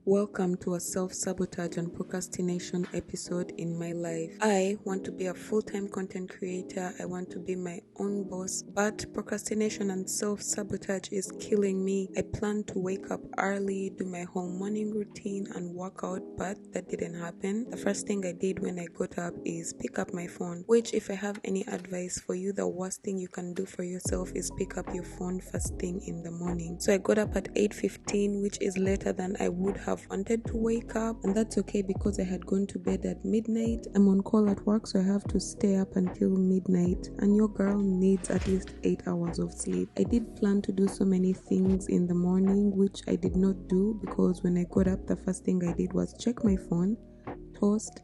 Welcome to a self-sabotage and procrastination episode in my life. I want to be a full-time content creator. I want to be my own boss, but procrastination and self-sabotage is killing me. I plan to wake up early, do my whole morning routine and work out, but that didn't happen. The first thing I did when I got up is pick up my phone, which if I have any advice for you, the worst thing you can do for yourself is pick up your phone first thing in the morning. So I got up at 8:15, which is later than I would have wanted to wake up, and that's okay because I had gone to bed at midnight. I'm on call at work, so I have to stay up until midnight, and your girl needs at least 8 hours of sleep. I did plan to do so many things in the morning, which I did not do because when I got up, the first thing I did was check my phone, toast,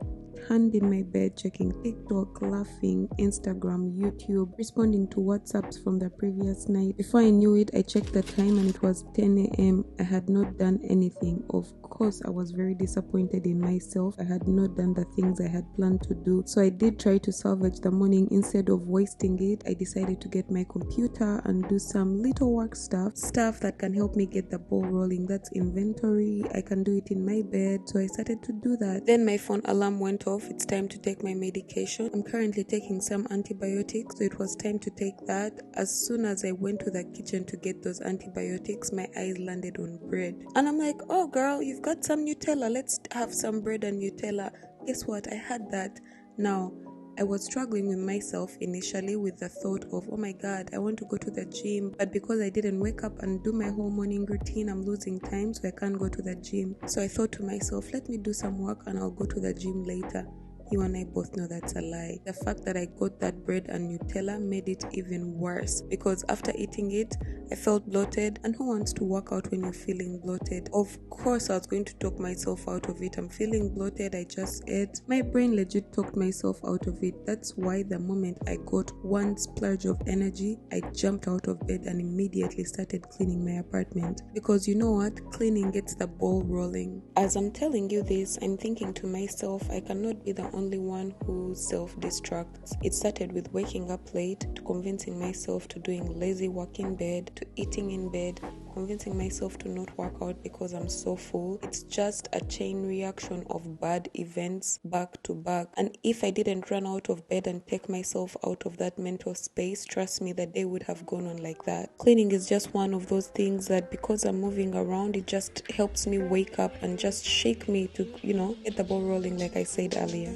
hand in my bed, checking TikTok, laughing, Instagram, YouTube, responding to WhatsApps from the previous night. Before I knew it, I checked the time and it was 10 a.m. I had not done anything. Of course, I was very disappointed in myself. I had not done the things I had planned to do. So I did try to salvage the morning. Instead of wasting it, I decided to get my computer and do some little work stuff that can help me get the ball rolling. That's inventory. I can do it in my bed. So I started to do that. Then my phone alarm went off. It's time to take my medication. I'm currently taking some antibiotics, so it was time to take that. As soon as I went to the kitchen to get those antibiotics, my eyes landed on bread. And I'm like, oh girl, you've got some Nutella. Let's have some bread and Nutella. Guess what? I had that. Now, I was struggling with myself initially with the thought of, oh my God, I want to go to the gym, but because I didn't wake up and do my whole morning routine, I'm losing time, so I can't go to the gym. So I thought to myself, let me do some work and I'll go to the gym later. You and I both know that's a lie. The fact that I got that bread and Nutella made it even worse because after eating it, I felt bloated, and who wants to work out when you're feeling bloated? Of course, I was going to talk myself out of it. I'm feeling bloated, I just ate. My brain legit talked myself out of it. That's why the moment I got one splurge of energy, I jumped out of bed and immediately started cleaning my apartment. Because you know what? Cleaning gets the ball rolling. As I'm telling you this, I'm thinking to myself, I cannot be the only one who self-destructs. It started with waking up late, to convincing myself to doing lazy work in bed, to eating in bed, convincing myself to not work out because I'm so full. It's just a chain reaction of bad events back to back. And if I didn't run out of bed and take myself out of that mental space, trust me, the day would have gone on like that. Cleaning is just one of those things that because I'm moving around, it just helps me wake up and just shake me to, get the ball rolling like I said earlier.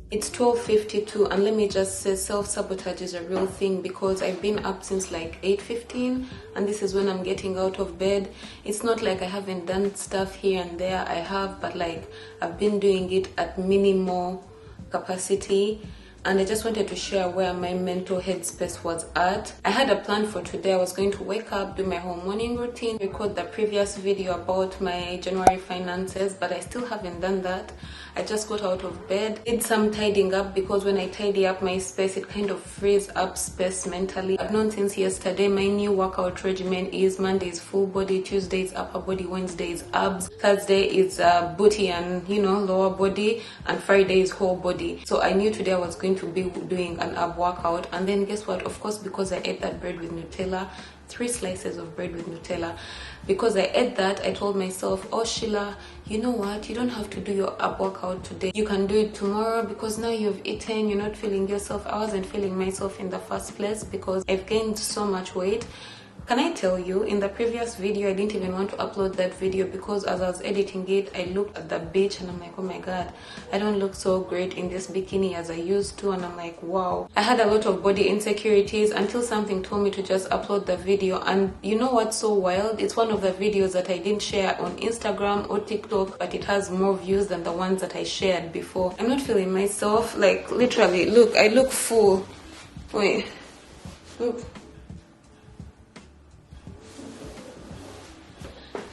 It's 12:52 and let me just say self-sabotage is a real thing because I've been up since like 8:15 and this is when I'm getting out of bed. It's not like I haven't done stuff here and there. I have, but like I've been doing it at minimal capacity. And I just wanted to share where my mental headspace was at. I had a plan for today. I was going to wake up, do my whole morning routine, record the previous video about my January finances, but I still haven't done that. I just got out of bed, did some tidying up because when I tidy up my space, it kind of frees up space mentally. I've known since yesterday my new workout regimen is Monday is full body, Tuesday is upper body, Wednesday is abs, Thursday is booty and lower body, and Friday is whole body. So I knew today I was going to be doing an ab workout, and then guess what? Of course, because I ate that bread with Nutella, 3 slices of bread with Nutella. Because I ate that, I told myself, oh Sheila, you know what? You don't have to do your ab workout today. You can do it tomorrow because now you've eaten, you're not feeling yourself. I wasn't feeling myself in the first place because I've gained so much weight. Can I tell you, in the previous video, I didn't even want to upload that video because as I was editing it, I looked at the beach and I'm like, oh my God, I don't look so great in this bikini as I used to. And I'm like, wow. I had a lot of body insecurities until something told me to just upload the video. And you know what's so wild? It's one of the videos that I didn't share on Instagram or TikTok, but it has more views than the ones that I shared before. I'm not feeling myself. Like, literally, look, I look full. Wait, look.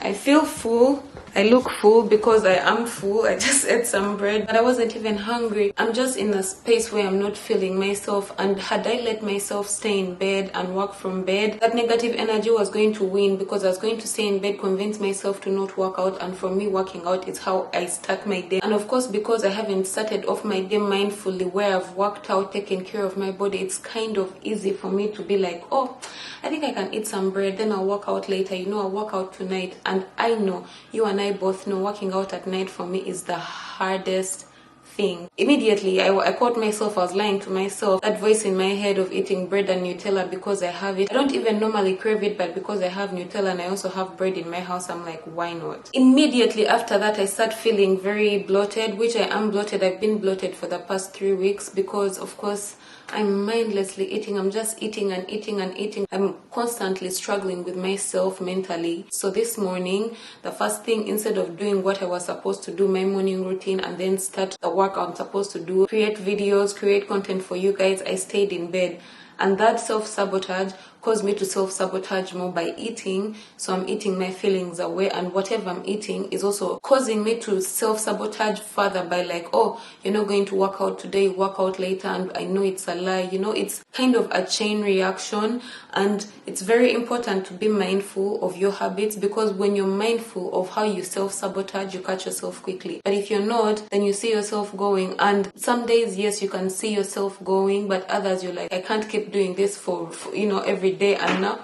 I feel full, I look full because I am full. I just ate some bread, but I wasn't even hungry. I'm just in a space where I'm not feeling myself, and had I let myself stay in bed and work from bed, that negative energy was going to win, because I was going to stay in bed, convince myself to not work out, and for me, working out is how I start my day. And of course, because I haven't started off my day mindfully, where I've worked out, taken care of my body, it's kind of easy for me to be like, oh, I think I can eat some bread, then I'll work out later. I'll work out tonight. And I know, you and I both know, working out at night for me is the hardest thing. Immediately, I caught myself, I was lying to myself. That voice in my head of eating bread and Nutella because I have it. I don't even normally crave it, but because I have Nutella and I also have bread in my house, I'm like, why not? Immediately after that, I start feeling very bloated, which I am bloated. I've been bloated for the past 3 weeks because, of course, I'm mindlessly eating. I'm just eating and eating and eating. I'm constantly struggling with myself mentally. So this morning, the first thing, instead of doing what I was supposed to do, my morning routine, and then start the work I'm supposed to do, create videos, create content for you guys, I stayed in bed. And that self-sabotage caused me to self-sabotage more by eating. So I'm eating my feelings away, and whatever I'm eating is also causing me to self-sabotage further by like, oh, you're not going to work out today, work out later, and I know it's a lie. It's kind of a chain reaction, and it's very important to be mindful of your habits, because when you're mindful of how you self-sabotage, you catch yourself quickly. But if you're not, then you see yourself going, and some days, yes, you can see yourself going, but others you're like, I can't keep doing this for every day, and now,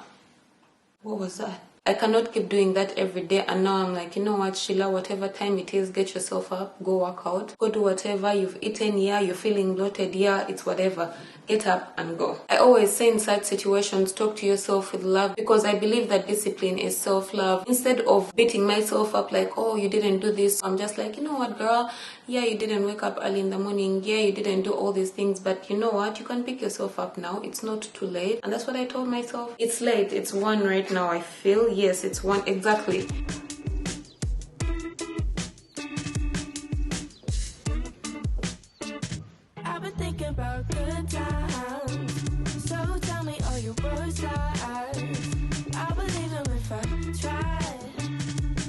what was that? I cannot keep doing that every day, and now I'm like, you know what, Sheila, whatever time it is, get yourself up, go work out, go do whatever. You've eaten, yeah, you're feeling bloated, yeah, it's whatever. Get up and go. I always say in such situations, talk to yourself with love, because I believe that discipline is self-love. Instead of beating myself up like, oh, you didn't do this, I'm just like, you know what, girl, yeah, you didn't wake up early in the morning, yeah, you didn't do all these things, but you know what, you can pick yourself up now. It's not too late. And that's what I told myself. It's late. It's 1 right now, I feel. Yes, it's 1 exactly. I've been thinking about good times, so tell me all your words lies. I believe them if I try.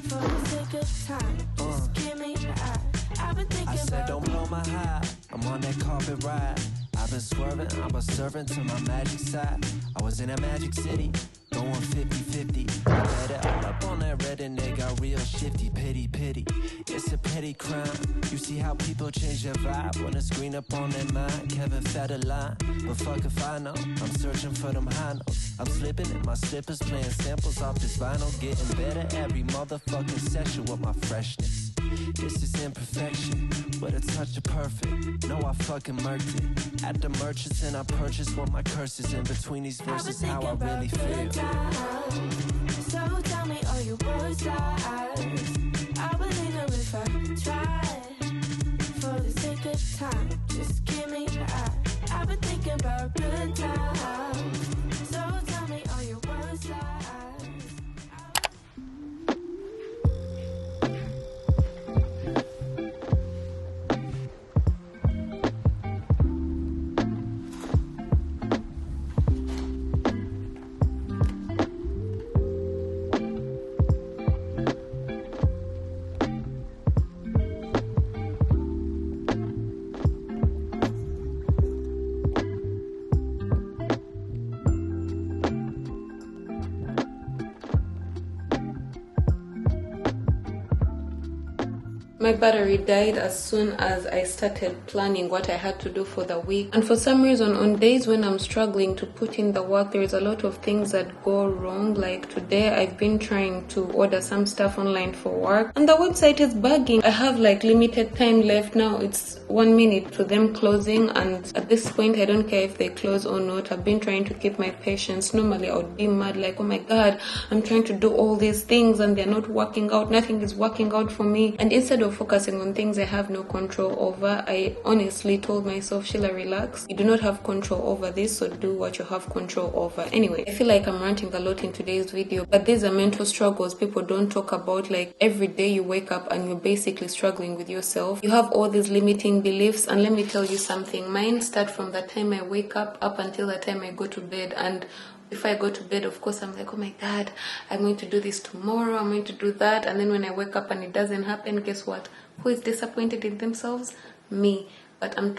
For the sake of time, just give me the I've been thinking I said don't blow my high, I'm on that carpet ride. I've been swerving, I'm a servant to my magic side. I was in a magic city, going 50-50. I bet it all up on that red and they got real shifty. Pity, it's a petty crime. You see how people change their vibe when it's green up on their mind. Kevin fed a line, but fuck if I know. I'm searching for them high notes. I'm slipping in my slippers, playing samples off this vinyl. Getting better every motherfucking session with my freshness. This is imperfection, but a touch of perfect. No, I fucking murked it at the merchants, and I purchased what my curses in between these verses. How I really feel. So tell me all your words lies. I believe them if I try. For the sake of time, just give me the I've been thinking about good times. So tell me all your words lies. My battery died as soon as I started planning what I had to do for the week. And for some reason, on days when I'm struggling to put in the work, there is a lot of things that go wrong. Like today, I've been trying to order some stuff online for work, and the website is bugging. I have like limited time left now. It's 1 minute to them closing, and at this point, I don't care if they close or not. I've been trying to keep my patience. Normally, I would be mad like, oh my God, I'm trying to do all these things and they're not working out. Nothing is working out for me. And instead of focusing on things I have no control over, I honestly told myself, Sheila, relax. You do not have control over this, so do what you have control over. Anyway, I feel like I'm ranting a lot in today's video, but these are mental struggles people don't talk about. Like every day you wake up and you're basically struggling with yourself. You have all these limiting beliefs, and let me tell you something. Mine start from the time I wake up until the time I go to bed, and Before I go to bed, of course, I'm like, oh my God, I'm going to do this tomorrow, I'm going to do that. And then when I wake up and it doesn't happen, guess what? Who is disappointed in themselves? Me. But I'm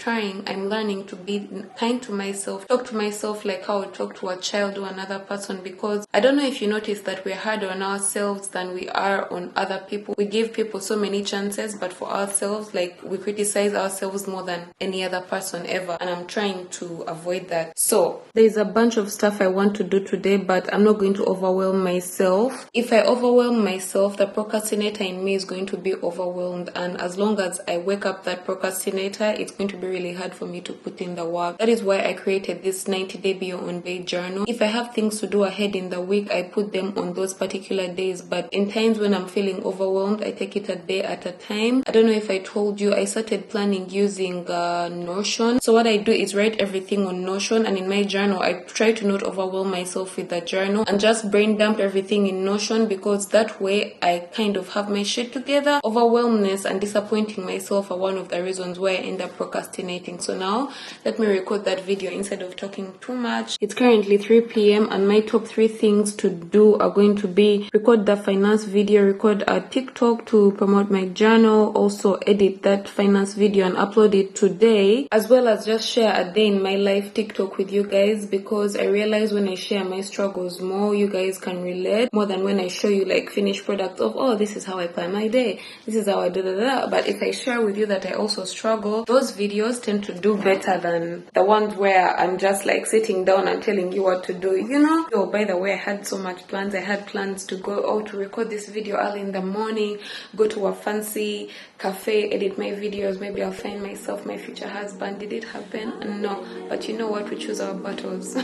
learning to be kind to myself, talk to myself like how I talk to a child or another person, because I don't know if you notice that we're harder on ourselves than we are on other people. We give people so many chances, but for ourselves, like, we criticize ourselves more than any other person ever. And I'm trying to avoid that. So there's a bunch of stuff I want to do today, but I'm not going to overwhelm myself. If I overwhelm myself, the procrastinator in me is going to be overwhelmed. And as long as I wake up that procrastinator, it's going to be really hard for me to put in the work. That is why I created this 90-day Be Your Own Babe journal. If I have things to do ahead in the week, I put them on those particular days. But in times when I'm feeling overwhelmed, I take it a day at a time. I don't know if I told you, I started planning using Notion. So what I do is write everything on Notion, and in my journal, I try to not overwhelm myself with the journal and just brain dump everything in Notion, because that way I kind of have my shit together. Overwhelmness and disappointing myself are one of the reasons why I end up procrastinating. So now let me record that video instead of talking too much. It's currently 3 p.m. and my top 3 things to do are going to be record the finance video, record a TikTok to promote my journal, also edit that finance video and upload it today, as well as just share a day in my life TikTok with you guys, because I realize when I share my struggles more, you guys can relate more than when I show you like finished products of, oh, this is how I plan my day, this is how I do that. But if I share with you that I also struggle, those videos tend to do better than the ones where I'm just like sitting down and telling you what to do, you know. Oh, by the way, I had so much plans. I had plans to go to record this video early in the morning, go to a fancy cafe, edit my videos, maybe I'll find myself my future husband. Did it happen? No, but you know what, we choose our battles.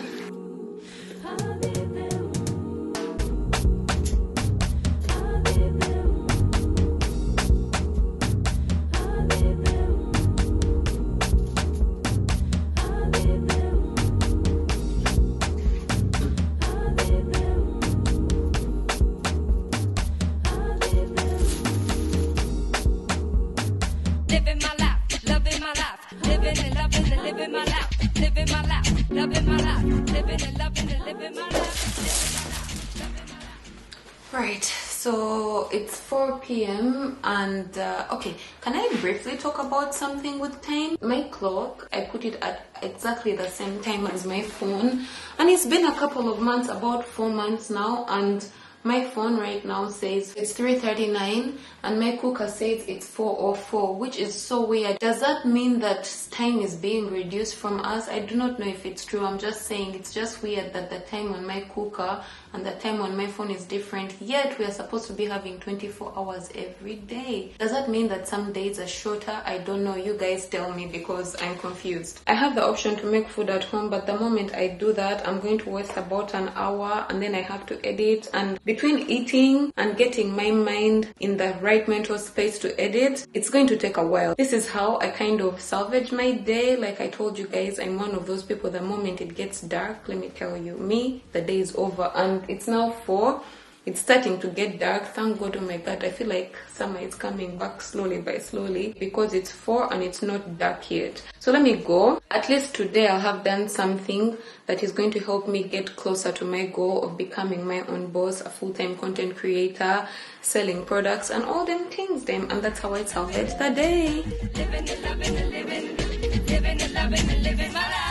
Right, so it's 4 p.m. and okay, can I briefly talk about something with time? My clock, I put it at exactly the same time as my phone, and it's been a couple of months, about 4 months now, and my phone right now says it's 3:39 and my cooker says it's 4:04, which is so weird. Does that mean that time is being reduced from us? I do not know if it's true. I'm just saying it's just weird that the time on my cooker and the time on my phone is different, yet we are supposed to be having 24 hours every day. Does that mean that some days are shorter? I don't know. You guys tell me, because I'm confused. I have the option to make food at home, but the moment I do that, I'm going to waste about an hour, and then I have to edit, and between eating and getting my mind in the right mental space to edit, it's going to take a while. This is how I kind of salvage my day. Like I told you guys, I'm one of those people, the moment it gets dark, let me tell you, me, the day is over. And it's now 4. It's starting to get dark. Thank God. Oh my God, I feel like summer is coming back slowly by slowly, because it's 4 and it's not dark yet. So let me go. At least today I'll have done something that is going to help me get closer to my goal of becoming my own boss, a full-time content creator, selling products and all them things them. And that's how I salvage the day. Living and loving and living, living and loving and living my life.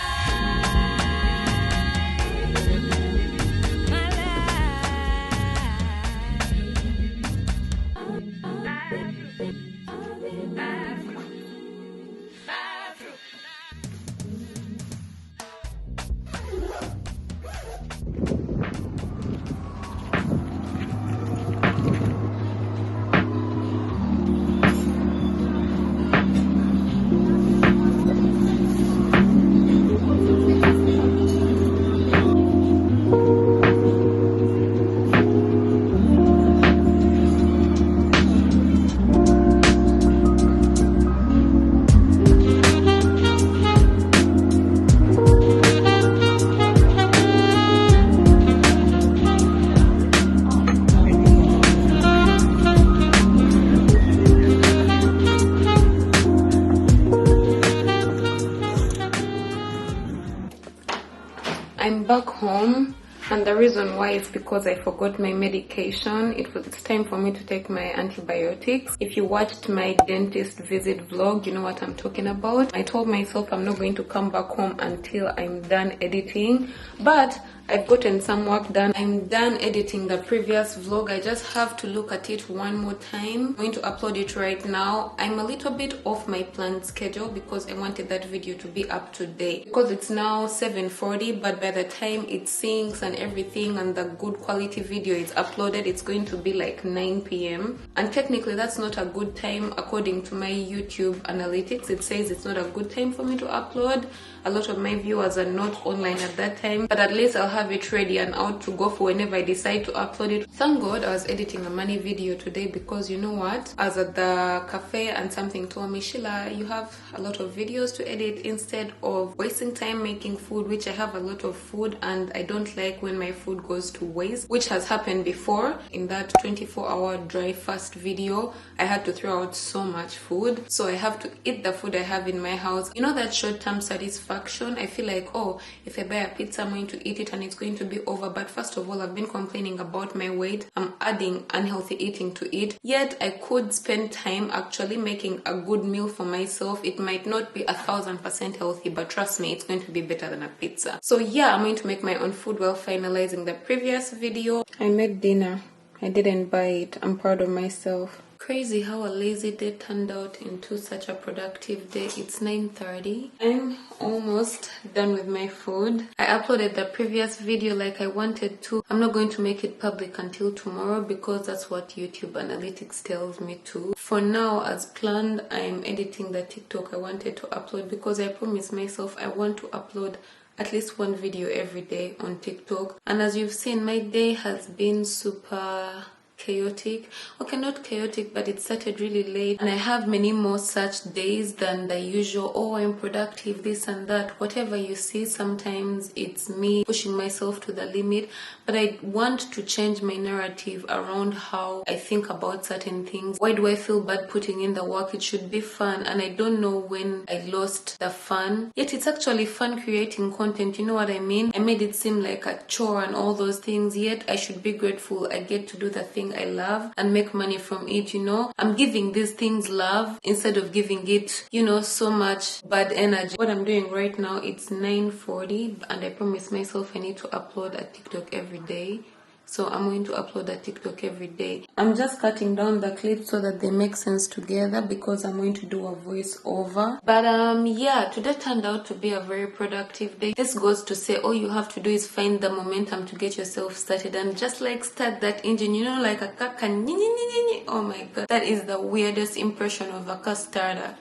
I'm back home. And the reason why is because I forgot my medication. It's time for me to take my antibiotics. If you watched my dentist visit vlog, you know what I'm talking about. I told myself I'm not going to come back home until I'm done editing, but I've gotten some work done. I'm done editing the previous vlog. I just have to look at it one more time. I'm going to upload it right now. I'm a little bit off my planned schedule because I wanted that video to be up to date. Because it's now 7:40, but by the time it syncs and everything and the good quality video is uploaded, it's going to be like 9 p.m. And technically that's not a good time according to my YouTube analytics. It says it's not a good time for me to upload. A lot of my viewers are not online at that time, but at least I'll have it ready and out to go for whenever I decide to upload it. Thank God I was editing a money video today, because you know what? I was at the cafe and something told me, Sheila, you have a lot of videos to edit instead of wasting time making food, which I have a lot of food and I don't like when my food goes to waste, which has happened before. In that 24-hour dry fast video, I had to throw out so much food, so I have to eat the food I have in my house. You know that short-term satisfaction? I feel like, oh, if I buy a pizza, I'm going to eat it and it's going to be over. But first of all, I've been complaining about my weight. I'm adding unhealthy eating to it. Yet I could spend time actually making a good meal for myself. It might not be 1000% healthy, but trust me, it's going to be better than a pizza. So yeah, I'm going to make my own food while finalizing the previous video. I made dinner. I didn't buy it. I'm proud of myself. Crazy how a lazy day turned out into such a productive day. It's 9:30. I'm almost done with my food. I uploaded the previous video like I wanted to. I'm not going to make it public until tomorrow because that's what YouTube analytics tells me to. For now, as planned, I'm editing the TikTok I wanted to upload because I promised myself I want to upload at least one video every day on TikTok. And as you've seen, my day has been super chaotic. Okay, not chaotic, but it started really late and I have many more such days than the usual, oh, I'm productive, this and that. Whatever you see, sometimes it's me pushing myself to the limit, but I want to change my narrative around how I think about certain things. Why do I feel bad putting in the work? It should be fun, and I don't know when I lost the fun. Yet it's actually fun creating content, you know what I mean? I made it seem like a chore and all those things, yet I should be grateful I get to do the thing I love and make money from it, you know. I'm giving these things love instead of giving it, you know, so much bad energy. What I'm doing right now, it's 9:40 and I promised myself I need to upload a TikTok every day. So I'm going to upload a TikTok every day. I'm just cutting down the clips so that they make sense together because I'm going to do a voiceover. But yeah, today turned out to be a very productive day. This goes to say all you have to do is find the momentum to get yourself started and just like start that engine, you know, like a car can. Oh my god, that is the weirdest impression of a car starter.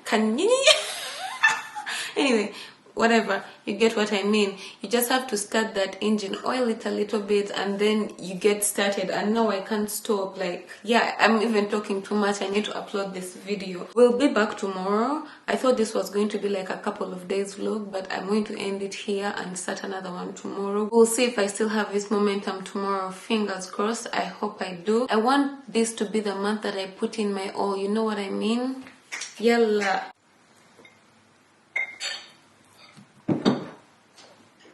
Anyway, whatever, you get what I mean. You just have to start that engine, oil it a little bit, and then you get started. And now I can't stop. Like, yeah, I'm even talking too much. I need to upload this video. We'll be back tomorrow. I thought this was going to be like a couple of days vlog, but I'm going to end it here and start another one tomorrow. We'll see if I still have this momentum tomorrow. Fingers crossed. I hope I do. I want this to be the month that I put in my all. You know what I mean? Yalla.